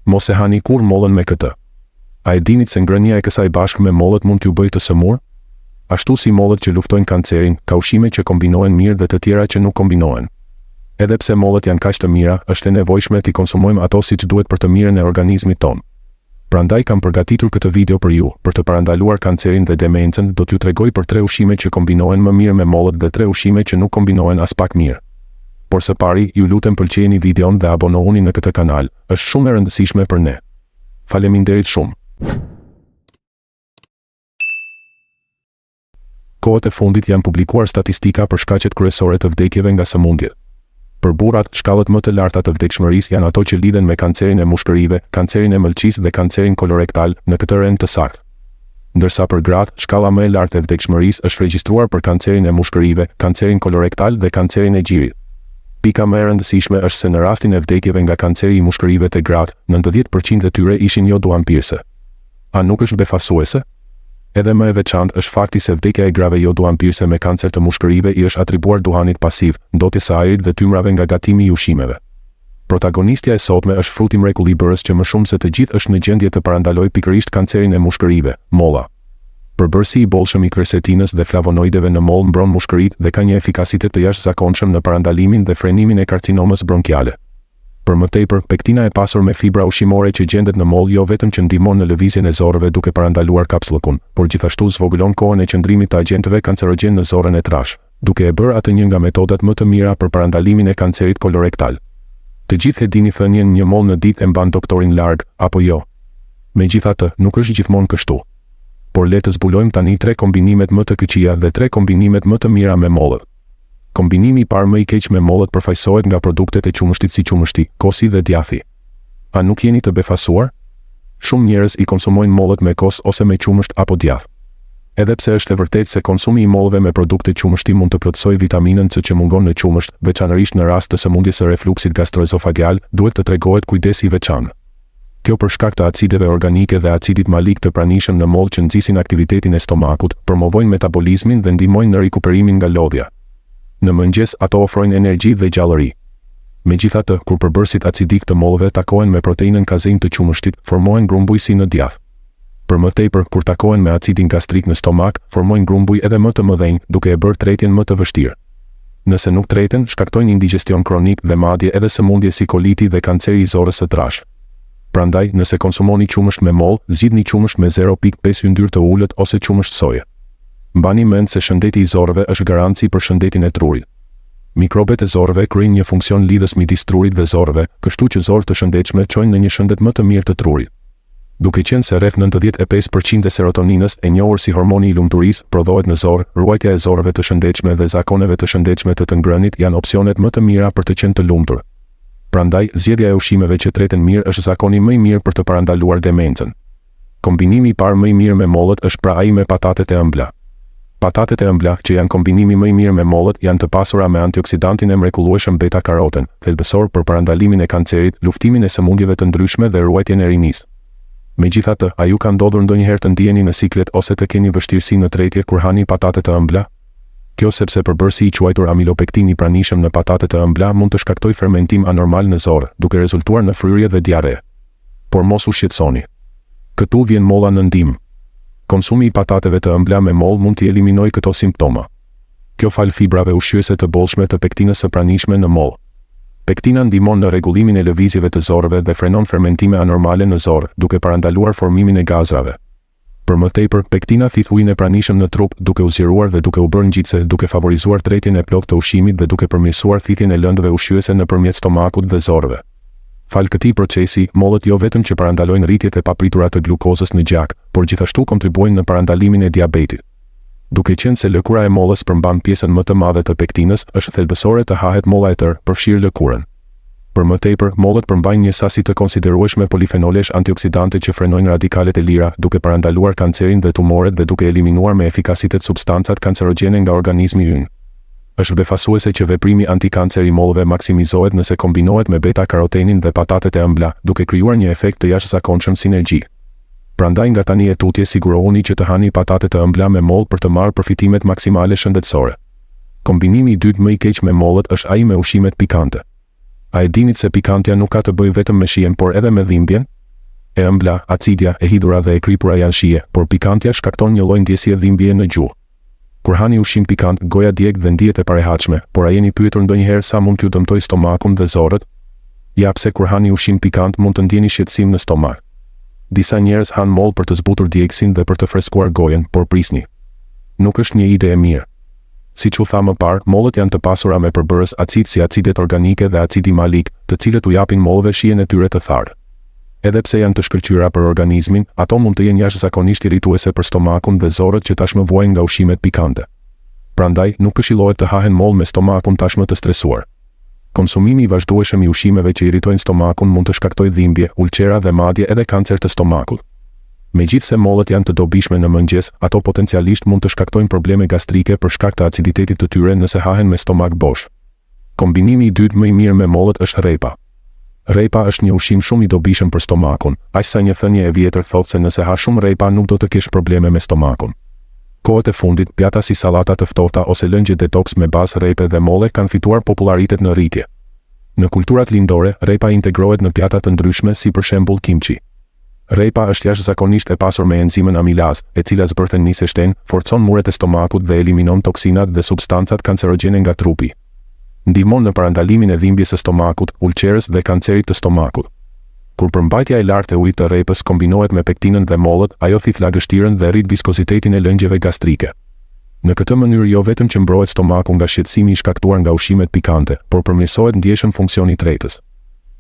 Mos e hani kur mollën me këtë. A e dinit se ngrënia e kësaj bashkë me mollët mund t'ju bëjë të sëmur? Ashtu si mollët që luftojnë kancerin, ka ushqime që kombinohen mirë dhe të tjera që nuk kombinohen. Edhe pse mollët janë kaq të mira, është e nevojshme t'i konsumojmë ato siç duhet për të mirën e organizmit tonë. Prandaj kam përgatitur këtë video për ju, për të parandaluar kancerin dhe demencën. Do t'ju tregoj për 3 ushqime që kombinohen më mirë me mollët dhe 3 ushqime që nuk kombinohen as pak mirë. Por së pari, ju lutem pëlqejeni videon dhe abonohuni në këtë kanal, është shumë e rëndësishme për ne. Faleminderit shumë. Kohët e fundit janë publikuar statistika për shkaqet kryesore të vdekjeve nga sëmundjet. Për burrat, shkallët më të larta të vdekshmërisë janë ato që lidhen me kancerin e mushkërive, kancerin e mëlçisë dhe kancerin kolorektal, në këtë rend të saktë. Ndërsa për gratë, shkalla më e lartë e vdekshmërisë është regjistruar për kancerin e mushkërive, kancerin kolorektal dhe kancerin e gjirit. Pika më e rëndësishme është se në rastin e vdekjeve nga kanceri i mushkërive te gratë, 90% e tyre ishin jo duanpirëse. A nuk është befasuese? Edhe më e veçantë është fakti se vdekja e grave jo duanpirëse me kancer të mushkërive i është atribuar duhanit pasiv, ndotjes së ajrit dhe tymrave nga gatimi i ushqimeve. Protagonistja e sotme është fruti mrekulli i bërës që më shumë se të gjithë është në gjendje të parandalojë pikërisht kancerin e mushkërive, molla. Përbërësi i bollshëm i quercetinës dhe flavonoideve në mollë mbron mushkëritë dhe ka një efikasitet të jashtëzakonshëm në parandalimin dhe frenimin e karcinomës bronkiale. Për më tepër, pektina e pasur me fibra ushqimore që gjendet në mollë jo vetëm që ndihmon në lëvizjen e zorrëve duke parandaluar kapsullëkun, por gjithashtu zvogëlon kohën e qëndrimit të agjenteve kancerogjen në zorrën e trash, duke e bërë atë një nga metodat më të mira për parandalimin e kancerit kolorektal. Të gjithë e dini thënien një mollë në ditë e mban doktorin larg, apo jo? Megjithatë, nuk është gjithmonë kështu. Por le të zbulojmë tani 3 kombinimet më të këqija dhe 3 kombinimet më të mira me mollët. Kombinimi i parë më i keq me mollët përfaqësohet nga produktet e qumështit si qumështi, kosi dhe djathi. A nuk jeni të befasuar? Shumë njerëz i konsumojnë mollët me kos ose me qumësht apo djath. Edhe pse është e vërtetë se konsumi i mollëve me produkte qumështi mund të plotësojë vitaminën C që mungon në qumësht, veçanërisht në rast të sëmundjes së refluksit gastroezofageal, duhet të tregohet kujdes i veçantë. Kjo për shkak të acideve organike dhe acidit malik të pranishëm në mollë që nxisin aktivitetin e stomakut, promovojnë metabolizmin dhe ndihmojnë në rikuperimin nga lodhja. Në mëngjes ato ofrojnë energji dhe gjallëri. Megjithatë, kur përbërësit acidik të mollëve takohen me proteinën kazein të qumështit, formohen grumbuj si në djath. Për më tepër, kur takohen me acidin gastrik në stomak, formojnë grumbuj edhe më të mëdhenj, duke e bërë tretjen më të vështirë. Nëse nuk treten, shkaktojnë indigestion kronik dhe madje edhe sëmundje si koliti dhe kanceri i zorrës së trash. Prandaj, nëse konsumoni qumësht me mollë, zgjidhni qumësht me 0.5 yndyrë të ulët ose qumësht soje. Mbani mend se shëndeti i zorrëve është garanci për shëndetin e trurit. Mikrobet e zorrëve kryejnë një funksion lidhës midis trurit dhe zorrëve, kështu që zorë të shëndetshme çojnë në një shëndet më të mirë të trurit. Duke qenë se rreth 95% e serotoninës, e njohur si hormoni i lumturisë, prodhohet në zorë, ruajtja e zorrëve të shëndetshme dhe zakoneve të shëndetshme të ngrënit janë opsionet më të mira për të qenë të lumtur. Prandaj, zgjedhja e ushqimeve që treten mirë është zakoni më i mirë për të parandaluar demencën. Kombinimi i parë më i mirë me mollët është pra ai me patatet e ëmbla. Patatet e ëmbla, që janë kombinimi më i mirë me mollët, janë të pasura me antioksidantin e mrekullueshëm beta-karoten, thelbësor për parandalimin e kancerit, luftimin e sëmundjeve të ndryshme dhe ruajtjen e rinisë. Megjithatë, a ju ka ndodhur ndonjëherë të ndiheni në siklet ose të keni vështirësi në tretje kur hani patatet e ëmbla? Kjo sepse përbërësi i quajtur amilopektin i pranishëm në patatet e ëmbla mund të shkaktojë fermentim anormal në zorë, duke rezultuar në fryrje dhe diare. Por mos u shqetësoni. Këtu vjen molla në ndihmë. Konsumi i patateve të ëmbla me mollë mund t'i eliminojë këto simptoma. Kjo fal fibrave ushqyese të bollshme të pektinës së pranishme në mollë. Pektina ndihmon në rregullimin e lëvizjeve të zorrëve dhe frenon fermentime anormale në zorë, duke parandaluar formimin e gazrave. Për më tepër, pektina thith ujin e pranishëm në trup, duke u zgjeruar dhe duke u bërë ngjitse, duke favorizuar tretjen e plotë të ushqimit dhe duke përmirësuar thithjen e lëndëve ushqyese nëpërmjet stomakut dhe zorrëve. Fal këtij procesi, mollët jo vetëm që parandalojnë rritjet e papritura të glukozës në gjak, por gjithashtu kontribuojnë në parandalimin e diabetit. Duke qenë se lëkura e mollës përmban pjesën më të madhe të pektinës, është thelbësore të hahet molla e tërë, përfshirë lëkurën. Për më tepër, mollët përmbajnë një sasi të konsiderueshme polifenolesh antioksidante që frenojnë radikalet e lira, duke parandaluar kancerin dhe tumoret dhe duke eliminuar me efikasitet substancat kancerogjene nga organizmi ynë. Është befasuese që veprimi antikancer i mollëve maksimizohet nëse kombinohet me beta-karotenin dhe patatet e ëmbla, duke krijuar një efekt të jashtëzakonshëm sinergjik. Prandaj nga tani e tutje sigurohuni që të hani patatet e ëmbla me mollë për të marrë përfitimet maksimale shëndetësore. Kombinimi i dytë më i keq me mollët është ai me ushqimet pikante. A e dinit se pikantja nuk ka të bëjë vetëm me shijen, por edhe me dhimbjen? E ëmbla, acidja, e hidhura dhe e kripura janë shije, por pikantja shkakton një lloj ndjesie dhimbje në gjuhë. Kur hani ushqim pikant, goja djeg dhe ndihet e parehatshme, por a jeni pyetur ndonjëherë sa mund t'ju dëmtojë stomakun dhe zorët? Ja pse kur hani ushqim pikant mund të ndjeni shqetësim në stomak. Disa njerëz han mollë për të zbutur djegësin dhe për të freskuar gojen, por prisni. Nuk është një ide e mirë. Siç u tha më parë, mollët janë të pasura me përbërës acid si acidet organike dhe acidi malik, të cilët u japin mollëve shijen e tyre të tharë. Edhe pse janë të shkëlqyera për organizmin, ato mund të jenë jashtëzakonisht irrituese për stomakun dhe zorët që tashmë vuajnë nga ushqimet pikante. Prandaj, nuk këshillohet të hahen mollë me stomakun tashmë të stresuar. Konsumimi i vazhdueshëm i ushqimeve që irritojnë stomakun mund të shkaktojë dhimbje, ulqera dhe madje edhe kancer të stomakut. Megjithse mollët janë të dobishme në mëngjes, ato potencialisht mund të shkaktojnë probleme gastrike për shkak të aciditetit të tyre nëse hahen me stomak bosh. Kombinimi i dytë më i mirë me mollët është rrepa. Rrepa është një ushqim shumë i dobishëm për stomakun, aq sa një thënie e vjetër thotë se nëse ha shumë rrepa nuk do të kesh probleme me stomakun. Kohët e fundit, pjata si sallata të ftohta ose lëngje detoks me bazë rrepe dhe molle kanë fituar popularitet në rritje. Në kulturat lindore, rrepa integrohet në pjata të ndryshme si për shembull kimchi. Rrepa është jashtëzakonisht e pasur me enzimën amilaz, e cila zbërthen niseshten, forcon muret e stomakut dhe eliminon toksinat dhe substancat kancerogjene nga trupi. Ndihmon në parandalimin e dhimbjes së stomakut, ulqerës dhe kancerit të stomakut. Kur përmbajtja e lartë e ujit të rrepës kombinohet me pektinën dhe mollët, ajo thith lagështirën dhe rrit viskozitetin e lëngjeve gastrike. Në këtë mënyrë jo vetëm që mbrohet stomaku nga shqetësimi i shkaktuar nga ushqimet pikante, por përmirësohet ndjeshëm funksioni i tretës.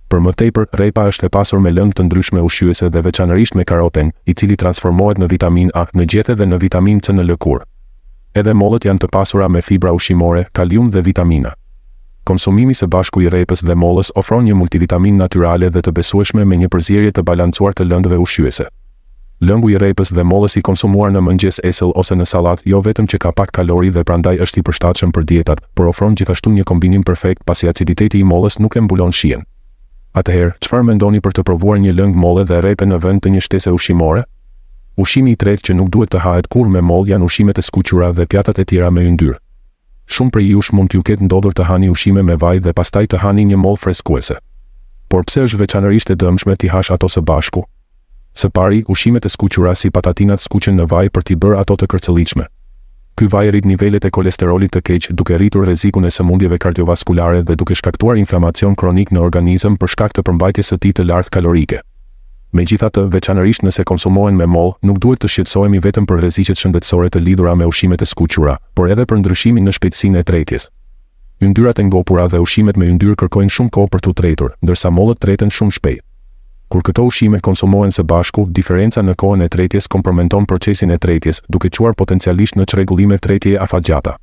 Për më tepër, rrepa është e pasur me lëng të ndryshme ushqyese dhe veçanërisht me karoten, i cili transformohet në vitaminë A, në gjethe dhe në vitaminë C në lëkurë. Edhe mollët janë të pasura me fibra ushqimore, kalium dhe vitamina. Konsumimi së bashku i rrepës dhe mollës ofron një multivitaminë natyrale dhe të besueshme me një përzierje të balancuar të lëndëve ushqyese. Lëngu i rrepës dhe mollës i konsumuar në mëngjes esëll ose në sallatë jo vetëm që ka pak kalori dhe prandaj është i përshtatshëm për dietat, por ofron gjithashtu një kombinim perfekt pasi aciditeti i mollës nuk e mbulon shijen. Atëherë, çfarë mendoni për të provuar një lëng molle dhe rrepe në vend të një shtese ushqimore? Ushqimi i tretë që nuk duhet të hahet kurrë me mollë janë ushqimet e skuqura dhe pjatat e tjera me yndyrë. Shumë prej jush mund t'ju ketë ndodhur të hani ushqime me vaj dhe pastaj të hani një mollë freskuese. Por pse është veçanërisht e dëmshme t'i hash ato së bashku? Së pari, ushqimet e skuqura si patatinat skuqen në vaj për t'i bërë ato të kërcëllitshme. Ky vaj rrit nivelet e kolesterolit të keq duke rritur rrezikun e sëmundjeve kardiovaskulare dhe duke shkaktuar inflamacion kronik në organizëm për shkak të përmbajtjes së tij të lartë kalorike. Megjithatë, veçanërisht nëse konsumohen me mollë, nuk duhet të shqetësohemi vetëm për rreziqet shëndetësore të lidhura me ushqimet e skuqura, por edhe për ndryshimin në shpejtësinë e tretjes. Yndyrat e ngopura dhe ushqimet me yndyrë kërkojnë shumë kohë për t'u tretur, ndërsa mollët treten shumë shpejt. Kur këto ushqime konsumohen së bashku, diferenca në kohën e tretjes komprometon procesin e tretjes, duke çuar potencialisht në çrregullime tretjeje afatgjata.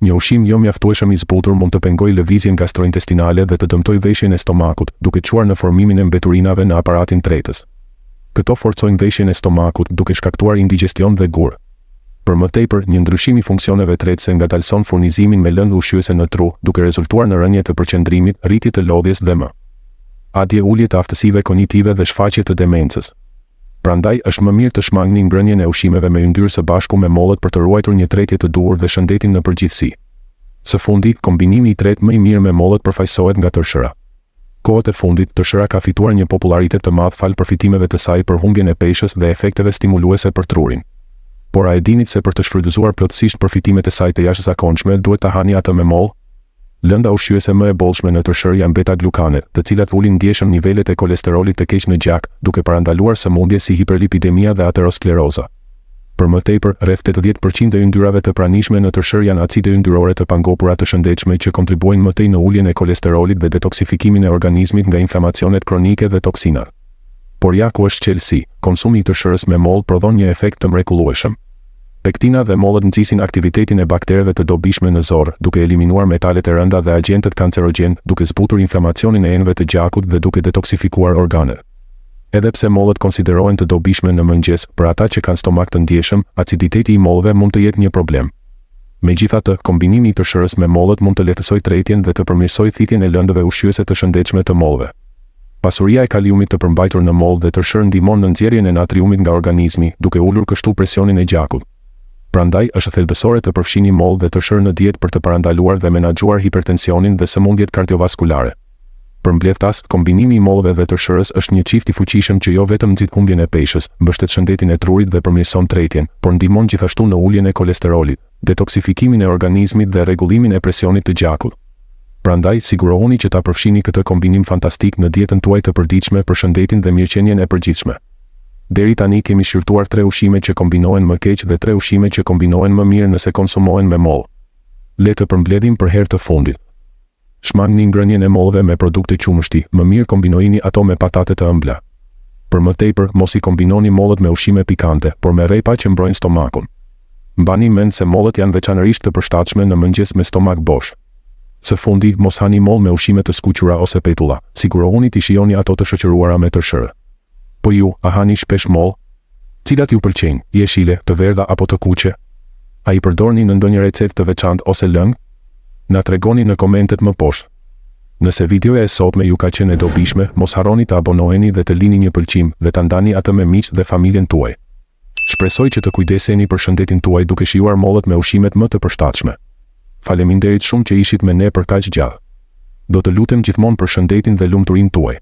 Një ushqim jo mjaftueshëm i zbutur mund të pengojë lëvizjen gastrointestinale dhe të dëmtojë veshjen e stomakut, duke çuar në formimin e mbeturinave në aparatin tretës. Këto forcojnë veshjen e stomakut, duke shkaktuar indigestion dhe gur. Për më tepër, një ndryshim i funksioneve tretëse ngadalson furnizimin me lëndë ushqyese në tru, duke rezultuar në rënje të përqendrimit, rritje të lodhjes dhe më adje ulje të aftësive kognitive dhe shfaqje të demencës. Prandaj është më mirë të shmangni ngrënien e ushqimeve me yndyrë së bashku me mollët për të ruajtur një tretje të duhur dhe shëndetin në përgjithësi. Së fundi, kombinimi i tretë më i mirë me mollët përfaqësohet nga tërshëra. Kohët e fundit, tërshëra ka fituar një popularitet të madh fal përfitimeve të saj për humbjen e peshës dhe efekteve stimuluese për trurin. Por a e dinit se për të shfrytëzuar plotësisht përfitimet e saj të jashtëzakonshme duhet ta hani atë me mollë? Lënda ushqyese më e bollshme në tërshërë janë beta-glukanet, të cilat ulin ndjeshëm nivelet e kolesterolit të keq në gjak, duke parandaluar sëmundje si hiperlipidemia dhe ateroskleroza. Për më tepër, rreth 80% e yndyrave të pranishme në tërshërë janë acide yndyrore të pangopura të shëndetshme që kontribuojnë më tej në uljen e kolesterolit dhe detoksifikimin e organizmit nga inflamacionet kronike dhe toksinat. Por ja ku është çelësi, konsumi i tërshërës me mollë prodhon një efekt të mrekullueshëm. Pektina dhe mollët nxisin aktivitetin e baktereve të dobishme në zorë, duke eliminuar metalet e rënda dhe agjentet kancerogjen, duke zbutur inflamacionin e enëve të gjakut dhe duke detoksifikuar organet. Edhe pse mollët konsiderohen të dobishme në mëngjes, për ata që kanë stomak të ndjeshëm, aciditeti i mollëve mund të jetë një problem. Megjithatë, kombinimi i tërshërës me mollët mund të lehtësojë tretjen dhe të përmirësojë thithjen e lëndëve ushqyese të shëndetshme të mollëve. Pasuria e kaliumit të përmbajtur në mollë dhe tërshërë ndihmon në nxjerrjen e natriumit nga organizmi, duke ulur kështu presionin e gjakut. Prandaj është thelbësore të përfshini mollë dhe tërshërë në dietë për të parandaluar dhe menaxhuar hipertensionin dhe sëmundjet kardiovaskulare. Për mbledhtas, kombinimi i mollëve dhe të shërës është një çift i fuqishëm që jo vetëm nxit humbjen e peshës, mbështet shëndetin e trurit dhe përmirëson tretjen, por ndihmon gjithashtu në uljen e kolesterolit, detoksifikimin e organizmit dhe rregullimin e presionit të gjakut. Prandaj, sigurohuni që ta përfshini këtë kombinim fantastik në dietën tuaj të përditshme për shëndetin dhe mirëqenien e përgjithshme. Deri tani kemi shqyrtuar 3 ushqime që kombinohen më keq dhe 3 ushqime që kombinohen më mirë nëse konsumohen me mollë. Le të përmbledhim për herë të fundit. Shmangni ngrënien e mollëve me produkte qumështi, më mirë kombinojini ato me patate të ëmbla. Për më tepër, mos i kombinoni mollët me ushqime pikante, por me rrepa që mbrojnë stomakun. Mbani mend se mollët janë veçanërisht të përshtatshme në mëngjes me stomak bosh. Së fundi, mos hani mollë me ushqime të skuqura ose petulla, sigurohuni t'i shijoni ato të shoqëruara me tërshërë. Po ju, a hani shpesh mollë? Cilat ju pëlqejnë, jeshile, të verdha apo të kuqe? A i përdorni në ndonjë recetë të veçantë ose lëng? Na tregoni në komentet më poshtë. Nëse videoja e sotme ju ka qenë e dobishme, mos harroni të abonoheni dhe të lini një pëlqim dhe ta ndani atë me miqtë dhe familjen tuaj. Shpresoj që të kujdeseni për shëndetin tuaj duke shijuar mollët me ushqimet më të përshtatshme. Faleminderit shumë që ishit me ne për kaq gjatë. Do të lutem gjithmonë për shëndetin dhe lumturinë tuaj.